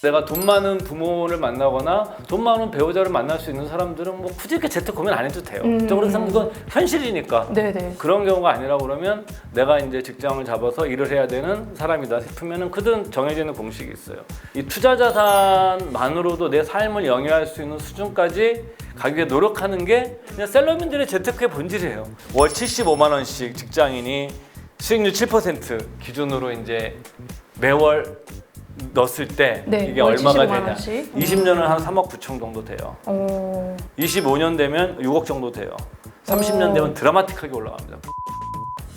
내가 돈 많은 부모를 만나거나 돈 많은 배우자를 만날 수 있는 사람들은 뭐 굳이 이렇게 재테크 고민 안 해도 돼요. 저 그런 생각, 이건 현실이니까. 네네. 그런 경우가 아니라 그러면 내가 이제 직장을 잡아서 일을 해야 되는 사람이다 싶으면은 그든 정해지는 공식이 있어요. 이 투자 자산만으로도 내 삶을 영위할 수 있는 수준까지 가기 위해 노력하는 게 그냥 셀러민들의 재테크의 본질이에요. 월 75만 원씩 직장인이 수익률 7% 기준으로 이제 매월 넣었을 때 네, 이게 월 얼마가 75만 되냐? 원씩. 20년은 한 3억 9천 정도 돼요. 25년 되면 6억 정도 돼요. 30년 되면 드라마틱하게 올라갑니다.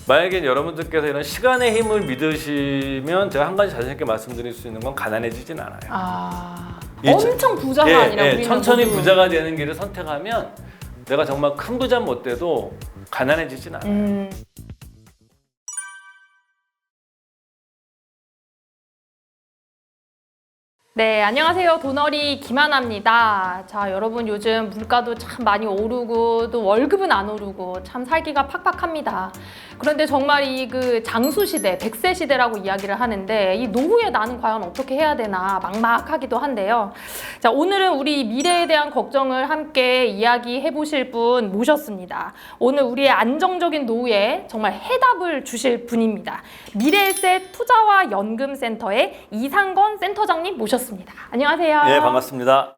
만약에 여러분들께서 이런 시간의 힘을 믿으시면 제가 한 가지 자신 있게 말씀드릴 수 있는 건 가난해지진 않아요. 엄청 부자가 아니라 우리는 천천히 모두. 부자가 되는 길을 선택하면 내가 정말 큰 부자 못 돼도 가난해지진 않아요. 네, 안녕하세요. 돈어리 김하나입니다. 자, 여러분 요즘 물가도 참 많이 오르고 또 월급은 안 오르고 참 살기가 팍팍합니다. 그런데 정말 이 그 장수 시대, 100세 시대라고 이야기를 하는데 이 노후에 나는 과연 어떻게 해야 되나 막막하기도 한데요. 자, 오늘은 우리 미래에 대한 걱정을 함께 이야기해 보실 분 모셨습니다. 오늘 우리의 안정적인 노후에 정말 해답을 주실 분입니다. 미래에셋 투자와 연금센터의 이상건 센터장님 모셨습니다. 안녕하세요. 예, 반갑습니다.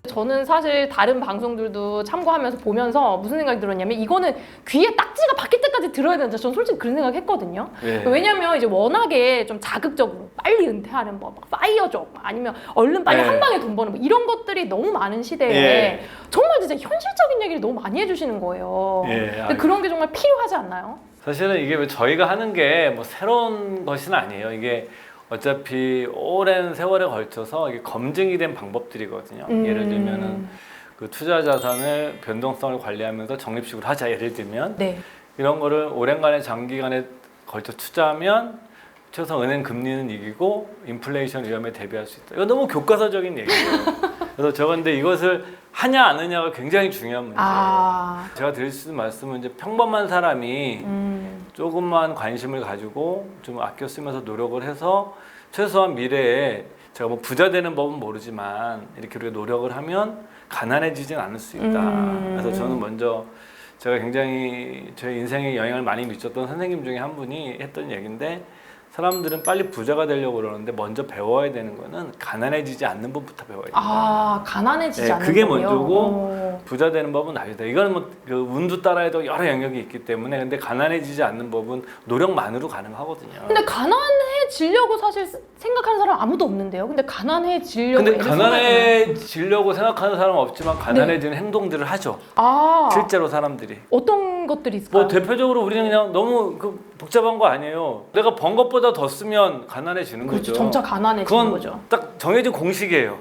저는 사실 다른 방송들도 참고하면서 보면서 무슨 생각이 들었냐면 이거는 귀에 딱지가 박힐 때까지 들어야 된다. 저는 솔직히 그런 생각 했거든요. 예. 왜냐면 이제 워낙에 좀 자극적으로 빨리 은퇴하는 법, 막 파이어족, 아니면 얼른 빨리 예. 한 방에 돈 버는 법 이런 것들이 너무 많은 시대에 예. 정말 진짜 현실적인 얘기를 너무 많이 해주시는 거예요. 예, 근데 그런 게 정말 필요하지 않나요? 사실은 이게 저희가 하는 게 뭐 새로운 것은 아니에요. 이게 어차피 오랜 세월에 걸쳐서 이게 검증이 된 방법들이거든요. 예를 들면은 그 투자 자산을 변동성을 관리하면서 적립식으로 하자. 예를 들면 네. 이런 거를 오랜간의 장기간에 걸쳐 투자하면 최소한 은행 금리는 이기고 인플레이션 위험에 대비할 수 있다. 이거 너무 교과서적인 얘기예요. 그래서 저 근데 이것을 하냐 안 하냐가 굉장히 중요한 문제예요. 제가 드릴 수 있는 말씀은 이제 평범한 사람이 조금만 관심을 가지고 좀 아껴 쓰면서 노력을 해서 최소한 미래에 제가 뭐 부자 되는 법은 모르지만 이렇게 우리가 노력을 하면 가난해지진 않을 수 있다. 그래서 저는 먼저 제가 굉장히 제 인생에 영향을 많이 미쳤던 선생님 중에 한 분이 했던 얘기인데 사람들은 빨리 부자가 되려고 그러는데 먼저 배워야 되는 거는 가난해지지 않는 법부터 배워야 된다. 가난해지지 않는 그게 법이요? 먼저고 부자 되는 법은 나중이다. 이거는 뭐 그 운도 따라해도 여러 영역이 있기 때문에 근데 가난해지지 않는 법은 노력만으로 가능하거든요. 근데 가난해지려고 사실 생각하는 사람 아무도 없는데요. 근데 가난해지려고 근데 가난해지려고 생각하는 사람은 없지만 가난해지는 행동들을 하죠. 실제로 사람들이. 어떤 것들이 있을까요? 뭐 대표적으로 우리는 그냥 너무 복잡한 거 아니에요. 내가 번 것보다 더 쓰면 가난해지는 그렇죠. 거죠. 점차 가난해지는 그건 거죠. 딱 정해진 공식이에요.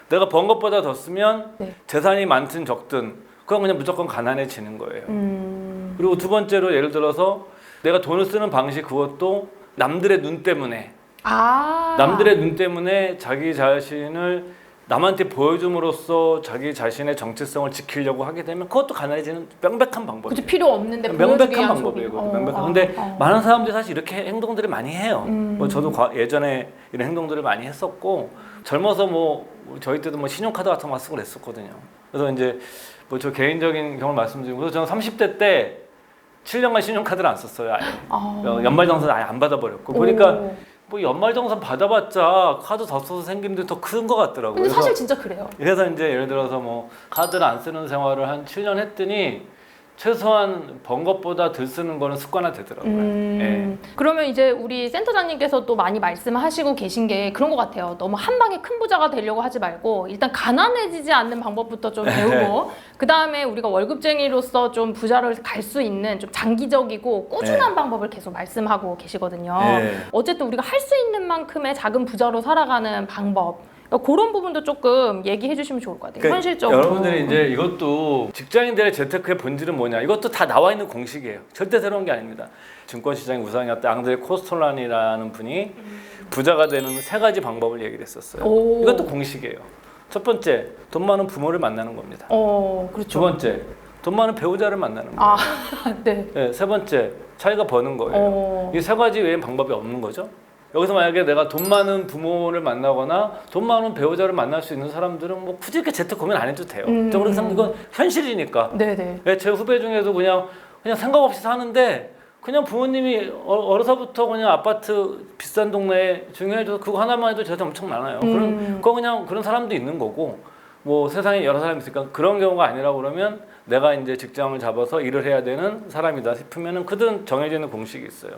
내가 번 것보다 더 쓰면 재산이 많든 적든 그건 그냥 무조건 가난해지는 거예요. 그리고 두 번째로 예를 들어서 내가 돈을 쓰는 방식 그것도 남들의 눈 때문에 남들의 눈 때문에 자기 자신을 남한테 보여줌으로써 자기 자신의 정체성을 지키려고 하게 되면 그것도 가난해지는 명백한 방법이에요. 그렇죠. 필요 없는데 명백한 방법이에요. 근데 많은 사람들이 사실 이렇게 행동들을 많이 해요. 뭐 저도 예전에 이런 행동들을 많이 했었고 젊어서 뭐 저희 때도 뭐 신용카드 같은 거 쓰고 그랬었거든요. 그래서 이제 뭐 저 개인적인 경험을 말씀드리고 그래서 저는 30대 때 7년간 신용카드를 안 썼어요. 아예. 연말정산 아예 안 받아버렸고 보니까 뭐 연말정산 받아봤자 카드 더 써서 생긴 게 더 큰 것 같더라고요. 근데 사실 진짜 그래요. 그래서 이제 예를 들어서 뭐 카드를 안 쓰는 생활을 한 7년 했더니 최소한 번 것보다 덜 쓰는 거는 습관화 되더라고요. 예. 그러면 이제 우리 센터장님께서 또 많이 말씀하시고 계신 게 그런 것 같아요. 너무 한 방에 큰 부자가 되려고 하지 말고 일단 가난해지지 않는 방법부터 좀 배우고 그 다음에 우리가 월급쟁이로서 좀 부자를 갈 수 있는 좀 장기적이고 꾸준한 방법을 계속 말씀하고 계시거든요. 어쨌든 우리가 할 수 있는 만큼의 작은 부자로 살아가는 방법 그런 부분도 조금 얘기해 주시면 좋을 것 같아요. 그러니까 현실적으로. 여러분들이 이제 이것도 직장인들의 재테크의 본질은 뭐냐? 이것도 다 나와 있는 공식이에요. 절대 새로운 게 아닙니다. 증권시장의 우상이었던 앙드레 코스톨란이라는 분이 부자가 되는 3가지 방법을 얘기를 했었어요. 이것도 공식이에요. 첫 번째, 돈 많은 부모를 만나는 겁니다. 그렇죠. 두 번째, 돈 많은 배우자를 만나는 거예요. 아, 네. 네, 세 번째, 자기가 버는 거예요. 이 세 가지 외엔 방법이 없는 거죠. 여기서 만약에 내가 돈 많은 부모를 만나거나 돈 많은 배우자를 만날 수 있는 사람들은 뭐 굳이 이렇게 재택 고민 안 해도 돼요. 저 그렇게 생각하면 이건 현실이니까. 네네. 네, 제 후배 중에도 그냥 생각 없이 사는데 그냥 부모님이 어려서부터 그냥 아파트 비싼 동네에 중요해줘서 그거 하나만 해도 재산 엄청 많아요. 그거 그냥 그런 사람도 있는 거고 뭐 세상에 여러 사람이 있으니까 그런 경우가 아니라 그러면 내가 이제 직장을 잡아서 일을 해야 되는 사람이다 싶으면은 그들은 정해져 있는 공식이 있어요.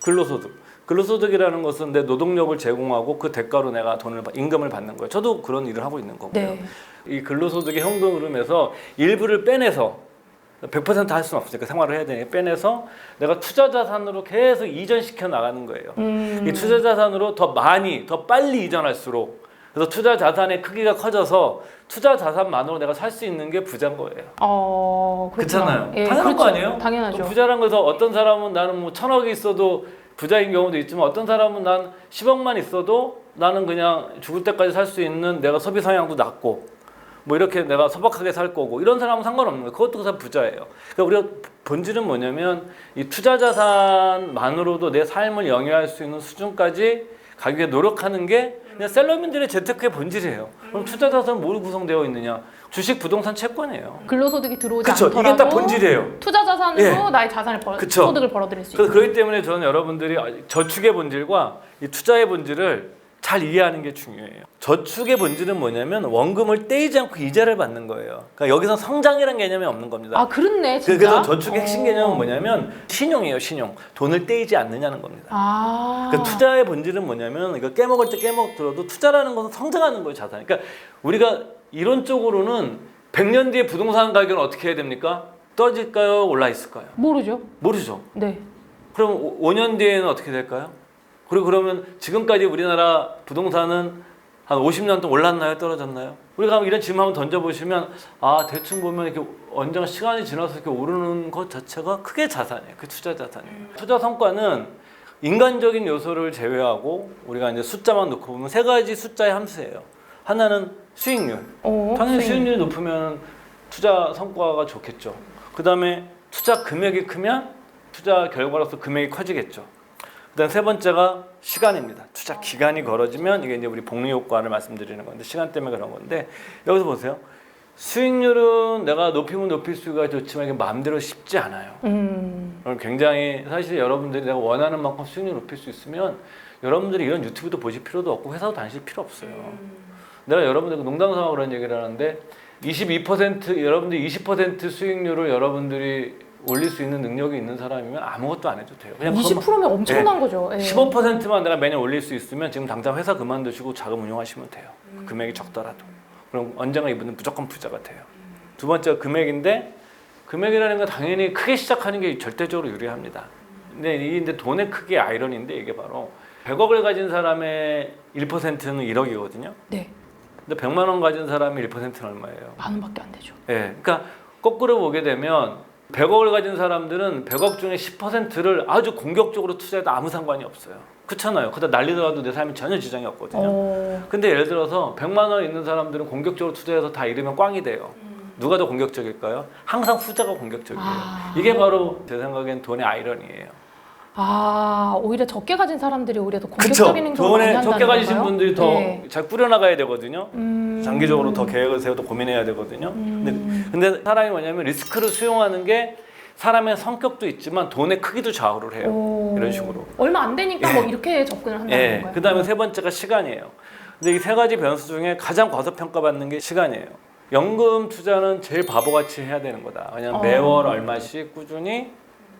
근로소득. 근로소득이라는 것은 내 노동력을 제공하고 그 대가로 내가 임금을 받는 거예요. 저도 그런 일을 하고 있는 거고요. 네. 이 근로소득의 현금 흐름에서 일부를 빼내서 100% 할 수는 없으니까 생활을 해야 되니까 빼내서 내가 투자 자산으로 계속 이전시켜 나가는 거예요. 이 투자 자산으로 더 많이, 더 빨리 이전할수록 그래서 투자 자산의 크기가 커져서 투자 자산만으로 내가 살 수 있는 게 부자인 거예요. 그렇구나. 그렇잖아요. 당연한 거 아니에요? 당연하죠. 부자란 거에서 어떤 사람은 나는 뭐 1,000억이 있어도 부자인 경우도 있지만 어떤 사람은 난 10억만 있어도 나는 그냥 죽을 때까지 살 수 있는 내가 소비 성향도 낮고 뭐 이렇게 내가 소박하게 살 거고 이런 사람은 상관없는 거예요. 그것도 그 사람 부자예요. 그러니까 우리가 본질은 뭐냐면 이 투자 자산만으로도 내 삶을 영위할 수 있는 수준까지 가기 위해 노력하는 게 그냥 셀러민들의 재테크의 본질이에요. 그럼 투자 자산은 뭐로 구성되어 있느냐? 주식, 부동산, 채권이에요. 근로소득이 들어오지 그쵸? 않더라도 이게 딱 본질이에요. 투자 자산으로 예. 나의 자산을 소득을 벌어들일 수 있다. 그렇기 때문에 저는 여러분들이 저축의 본질과 이 투자의 본질을 잘 이해하는 게 중요해요. 저축의 본질은 뭐냐면 원금을 떼이지 않고 이자를 받는 거예요. 그러니까 여기서 성장이라는 개념이 없는 겁니다. 아, 그렇네, 진짜. 그래서 저축의 핵심 개념은 뭐냐면 신용이에요, 신용. 돈을 떼이지 않느냐는 겁니다. 그러니까 투자의 본질은 뭐냐면 이거 깨먹을 때 깨먹더라도 투자라는 것은 성장하는 거예요, 자산. 그러니까 우리가 이론적으로는 100년 뒤에 부동산 가격은 어떻게 해야 됩니까? 떨어질까요? 올라 있을까요? 모르죠. 모르죠. 네. 그럼 5년 뒤에는 어떻게 될까요? 그리고 그러면 지금까지 우리나라 부동산은 한 50년 동안 올랐나요? 떨어졌나요? 우리가 이런 질문 한번 던져보시면 대충 보면 이렇게 언젠가 시간이 지나서 이렇게 오르는 것 자체가 크게 자산이에요. 그 투자 자산이에요. 투자 성과는 인간적인 요소를 제외하고 우리가 이제 숫자만 놓고 보면 세 가지 숫자의 함수예요. 하나는 수익률. 당연히 수익률이 높으면 투자 성과가 좋겠죠. 그 다음에 투자 금액이 크면 투자 결과로서 금액이 커지겠죠. 그다음 세 번째가 시간입니다. 투자 기간이 걸어지면 이게 이제 우리 복리 효과를 말씀드리는 건데 시간 때문에 그런 건데 여기서 보세요. 수익률은 내가 높이면 높일수가 좋지만 이게 마음대로 쉽지 않아요. 굉장히 사실 여러분들이 내가 원하는 만큼 수익률 높일 수 있으면 여러분들이 이런 유튜브도 보실 필요도 없고 회사도 다니실 필요 없어요. 내가 여러분들 농담삼아 그런 얘기를 하는데 22% 여러분들이 20% 수익률을 여러분들이 올릴 수 있는 능력이 있는 사람이면 아무것도 안 해도 돼요. 그냥 20%면 엄청난 거죠. 예. 15%만 내가 매년 올릴 수 있으면 지금 당장 회사 그만두시고 자금 운용하시면 돼요. 금액이 적더라도. 그럼 언젠가 이분은 무조건 부자가 돼요. 두 번째가 금액인데 금액이라는 건 당연히 크게 시작하는 게 절대적으로 유리합니다. 근데 돈의 크기의 아이러니인데 이게 바로 100억을 가진 사람의 1%는 1억이거든요. 네. 근데 100만 원 가진 사람의 1%는 얼마예요? 만 원밖에 안 되죠. 예. 그러니까 거꾸로 보게 되면 100억을 가진 사람들은 100억 중에 10%를 아주 공격적으로 투자해도 아무 상관이 없어요. 그렇잖아요. 그다 날리더라도 내 삶에 전혀 지장이 없거든요. 근데 예를 들어서 100만 원 있는 사람들은 공격적으로 투자해서 다 잃으면 꽝이 돼요. 누가 더 공격적일까요? 항상 후자가 공격적이에요. 이게 바로 제 생각엔 돈의 아이러니예요. 오히려 적게 가진 사람들이 오히려 더 공격적인 행동을 많이 돈에 한다는 적게 가지신 건가요? 분들이 더 잘 꾸려나가야 되거든요. 장기적으로 더 계획을 세워도 고민해야 되거든요. 근데 사람이 뭐냐면 리스크를 수용하는 게 사람의 성격도 있지만 돈의 크기도 좌우를 해요. 이런 식으로. 얼마 안 되니까 뭐 이렇게 접근을 한다는 건가요? 그 다음에 세 번째가 시간이에요. 근데 이 세 가지 변수 중에 가장 과소평가받는 게 시간이에요. 연금 투자는 제일 바보같이 해야 되는 거다. 왜냐면 매월 얼마씩 꾸준히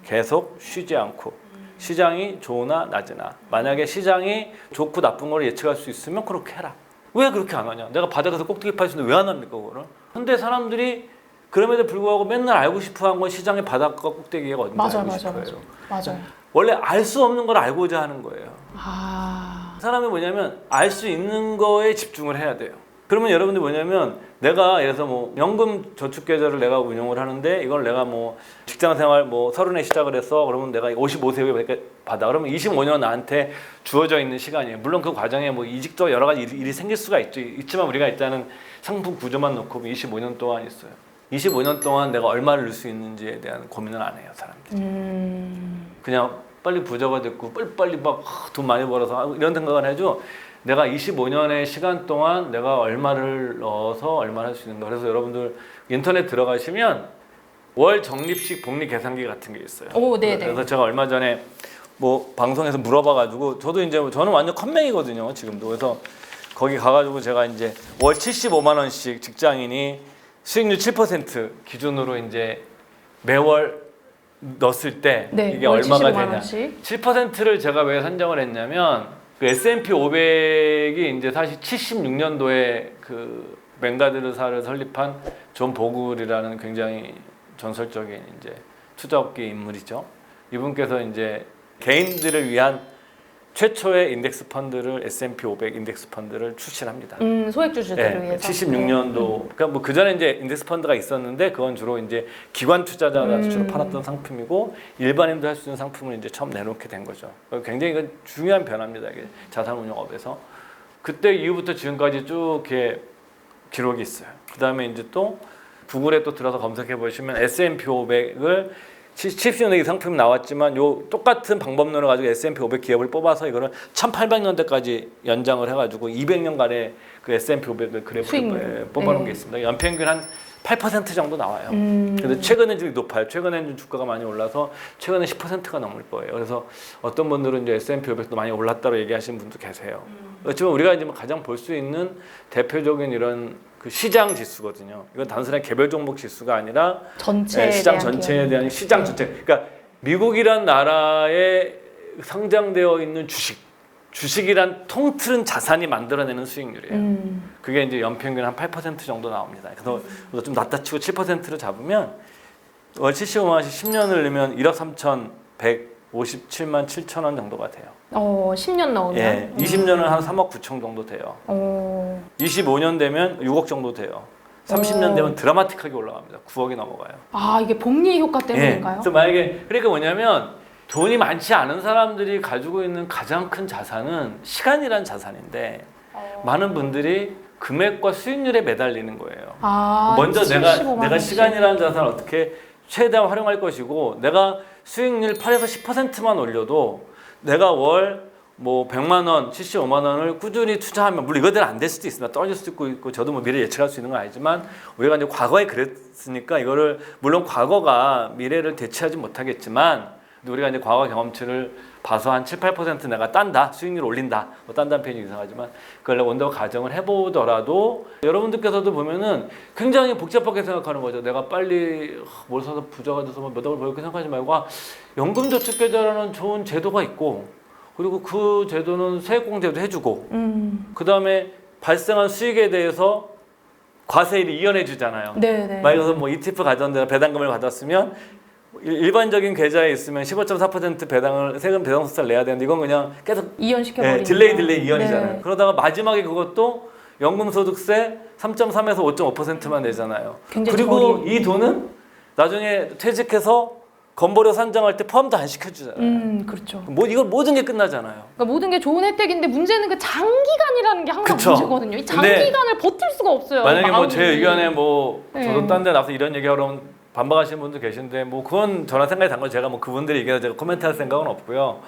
계속 쉬지 않고 시장이 좋으나 낮으나 만약에 시장이 좋고 나쁜 걸 예측할 수 있으면 그렇게 해라. 왜 그렇게 안 하냐? 내가 바닥에서 꼭대기 팔 수 있는데 왜 안 합니까 그거를? 근데 사람들이 그럼에도 불구하고 맨날 알고 싶어한 건 시장의 바닥과 꼭대기가 어딘지 알고 싶어요. 맞아요. 원래 알 수 없는 걸 알고자 하는 거예요. 사람이 뭐냐면 알 수 있는 거에 집중을 해야 돼요. 그러면 여러분들 뭐냐면 내가 예를 들어서 뭐 연금 저축 계좌를 내가 운용을 하는데 이걸 내가 뭐 직장 생활 뭐 30에 시작을 했어. 그러면 내가 55세 후에 받아. 그러면 25년 나한테 주어져 있는 시간이에요. 물론 그 과정에 뭐 이직도 여러 가지 일이 생길 수가 있지만 우리가 일단은 상품 구조만 놓고 25년 동안 있어요. 25년 동안 내가 얼마를 넣을 수 있는지에 대한 고민을 안 해요, 사람들이. 그냥 빨리 부자가 됐고 빨리 막 돈 많이 벌어서 이런 생각을 해도 내가 25년의 시간 동안 내가 얼마를 넣어서 얼마를 할 수 있는가. 그래서 여러분들 인터넷 들어가시면 월 적립식 복리 계산기 같은 게 있어요. 오, 네네. 그래서 제가 얼마 전에 뭐 방송에서 물어봐가지고 저도 이제 저는 완전 컴맹이거든요, 지금도. 그래서 거기 가가지고 제가 이제 월 75만 원씩 직장인이 수익률 7% 기준으로 이제 매월 넣었을 때 네, 이게 월 얼마가 75만 되냐. 원씩. 7%를 제가 왜 선정을 했냐면 그 S&P 500이 이제 사실 76년도에 그 맹가드르사를 설립한 존 보글이라는 굉장히 전설적인 이제 투자업계 인물이죠. 이분께서 이제 개인들을 위한 최초의 인덱스 펀드를 S&P 500 인덱스 펀드를 출시합니다. 소액 주주들을 위해서. 76년도. 그러니까 뭐 그 전에 이제 인덱스 펀드가 있었는데 그건 주로 이제 기관 투자자가 주로 팔았던 상품이고 일반인도 할 수 있는 상품을 이제 처음 내놓게 된 거죠. 굉장히 이건 중요한 변화입니다. 이게 자산운용업에서. 그때 이후부터 지금까지 쭉 이렇게 기록이 있어요. 그 다음에 이제 또 구글에 또 들어서 검색해 보시면 S&P 500을 70년대 이 상품이 나왔지만 요 똑같은 방법론을 가지고 S&P 500 기업을 뽑아서 이거를 1800년대까지 연장을 해가지고 200년간의 그 S&P 500을 그래프를 뽑아놓은 게 있습니다. 연평균 한 8% 정도 나와요. 근데 최근에 좀 높아요. 최근에는 주가가 많이 올라서 최근에 10%가 넘을 거예요. 그래서 어떤 분들은 이제 S&P 500도 많이 올랐다고 얘기하시는 분도 계세요. 그렇지만 우리가 이제 가장 볼 수 있는 대표적인 이런 그 시장 지수거든요. 이건 단순한 개별 종목 지수가 아니라 전체에 시장 대한 전체에 대한 시장 전체. 그러니까 미국이란 나라에 상장되어 있는 주식이란 통틀은 자산이 만들어내는 수익률이에요. 그게 이제 연평균 한 8% 정도 나옵니다. 그래서 좀 낮다 치고 7%를 잡으면 월 75만 원씩 10년을 넣으면 1억 3,157만 7천 원 정도가 돼요. 10년 넣으면? 예, 20년은 한 3억 9천 정도 돼요. 25년 되면 6억 정도 돼요. 30년 되면 드라마틱하게 올라갑니다. 9억이 넘어가요. 아, 이게 복리 효과 때문인가요? 그래서 만약에 그러니까 뭐냐면 돈이 많지 않은 사람들이 가지고 있는 가장 큰 자산은 시간이란 자산인데 많은 분들이 금액과 수익률에 매달리는 거예요. 먼저 내가 시간이라는 자산을 어떻게 최대한 활용할 것이고 내가 수익률 8에서 10%만 올려도 내가 월 뭐 100만 원, 75만 원을 꾸준히 투자하면 물론 이거대로 안 될 수도 있습니다. 떨어질 수도 있고 저도 뭐 미래 예측할 수 있는 건 아니지만 우리가 이제 과거에 그랬으니까 이거를 물론 과거가 미래를 대체하지 못하겠지만 우리가 이제 과거 경험치를 봐서 한 7, 8% 내가 딴다, 수익률 올린다, 뭐 딴다는 표현이 이상하지만 그걸 원더 가정을 해보더라도 여러분들께서도 보면은 굉장히 복잡하게 생각하는 거죠. 내가 빨리 뭘 사서 부자가 돼서 몇 억을 벌게 생각하지 말고 연금저축계좌라는 좋은 제도가 있고 그리고 그 제도는 세액공제도 해주고 그 다음에 발생한 수익에 대해서 과세일이 이연해 주잖아요. 네네. 말 그대로 뭐 ETF 가전대나 배당금을 받았으면 일반적인 계좌에 있으면 15.4% 배당을 세금 배당 소득세를 내야 되는데 이건 그냥 계속 이연시켜버리는 딜레이 이연이잖아요. 네. 그러다가 마지막에 그것도 연금소득세 3.3에서 5.5%만 내잖아요. 그리고 이 돈은 나중에 퇴직해서 건보료 산정할 때 포함도 안 시켜주잖아요. 그렇죠. 뭐 이거 모든 게 끝나잖아요. 그러니까 모든 게 좋은 혜택인데 문제는 그 장기간이라는 게 항상 그쵸. 문제거든요. 이 장기간을 버틸 수가 없어요. 만약에 뭐 마음이. 제 의견에 뭐 네. 저도 딴 데 나서 이런 얘기하러 반박하시는 분도 계신데 뭐 그건 저랑 생각이 다른 건 제가 뭐 그분들의 의견을 제가 코멘트할 생각은 없고요.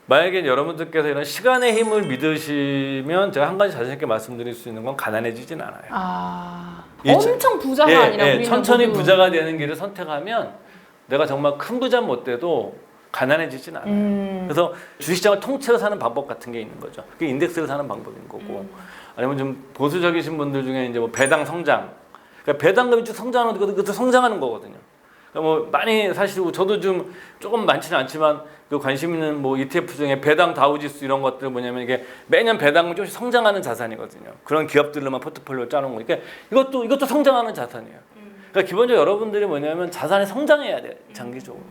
만약에 여러분들께서 이런 시간의 힘을 믿으시면 제가 한 가지 자신 있게 말씀드릴 수 있는 건 가난해지진 않아요. 엄청 부자가 아니라 우리는 천천히 모두 부자가 되는 길을 선택하면 내가 정말 큰 부자 못 돼도 가난해지진 않아요. 그래서 주식시장을 통째로 사는 방법 같은 게 있는 거죠. 그게 인덱스를 사는 방법인 거고 아니면 좀 보수적이신 분들 중에 이제 뭐 배당 성장, 그러니까 배당금이 쭉 성장하는 것도 성장하는 거거든요. 그러니까 뭐 많이 사실 저도 좀 조금 많지는 않지만 그 관심 있는 뭐 ETF 중에 배당 다우지수 이런 것들 뭐냐면 이게 매년 배당금 조금씩 성장하는 자산이거든요. 그런 기업들로만 포트폴리오 짜놓은 거니까 이것도 성장하는 자산이에요. 그러니까 기본적으로 여러분들이 뭐냐면 자산이 성장해야 돼요. 장기적으로.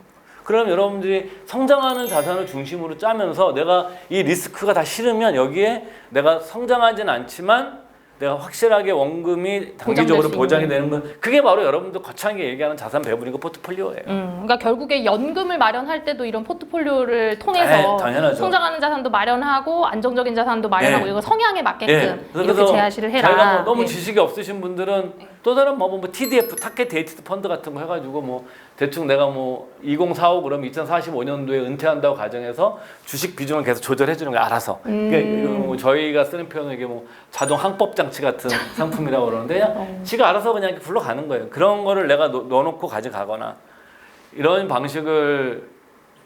그럼 여러분들이 성장하는 자산을 중심으로 짜면서 내가 이 리스크가 다 싫으면 여기에 내가 성장하진 않지만 내가 확실하게 원금이 단기적으로 보장이 되는 건 그게 바로 여러분들 거창하게 얘기하는 자산 배분이고 포트폴리오예요. 그러니까 결국에 연금을 마련할 때도 이런 포트폴리오를 통해서 성장하는 자산도 마련하고 안정적인 자산도 마련하고 이거 성향에 맞게끔 이렇게 제시를 해라. 자기가 뭐 너무 지식이 없으신 분들은 또 다른 방법은 뭐 TDF, 타겟 데이티드 펀드 같은 거 해가지고 뭐 대충 내가 뭐 2045 그럼 2045년도에 은퇴한다고 가정해서 주식 비중을 계속 조절해 주는 거 알아서. 그러니까 이거 뭐 저희가 쓰는 표현은 이게 뭐 자동 항법 장치 같은 상품이라고 그러는데 지가 알아서 그냥 이렇게 굴러가는 거예요. 그런 거를 내가 넣어놓고 가져가거나 이런 방식을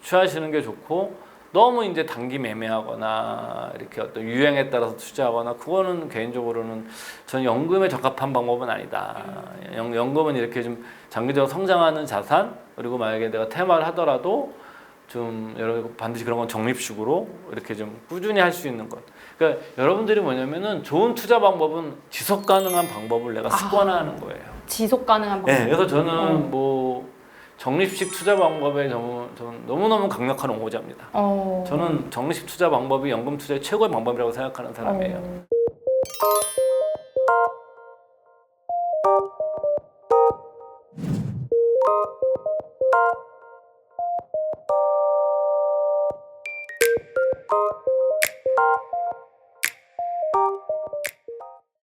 취하시는 게 좋고. 너무 이제 단기 매매하거나 이렇게 어떤 유행에 따라서 투자하거나 그거는 개인적으로는 저는 연금에 적합한 방법은 아니다. 연금은 이렇게 좀 장기적으로 성장하는 자산 그리고 만약에 내가 테마를 하더라도 좀 여러분 반드시 그런 건 적립식으로 이렇게 좀 꾸준히 할 수 있는 것. 그러니까 여러분들이 뭐냐면은 좋은 투자 방법은 지속 가능한 방법을 내가 습관화하는 거예요. 지속 가능한 방법. 네, 그래서 저는 뭐 적립식 투자 방법에 저는 너무너무 강력한 옹호자입니다. 저는 적립식 투자 방법이 연금 투자의 최고의 방법이라고 생각하는 사람이에요.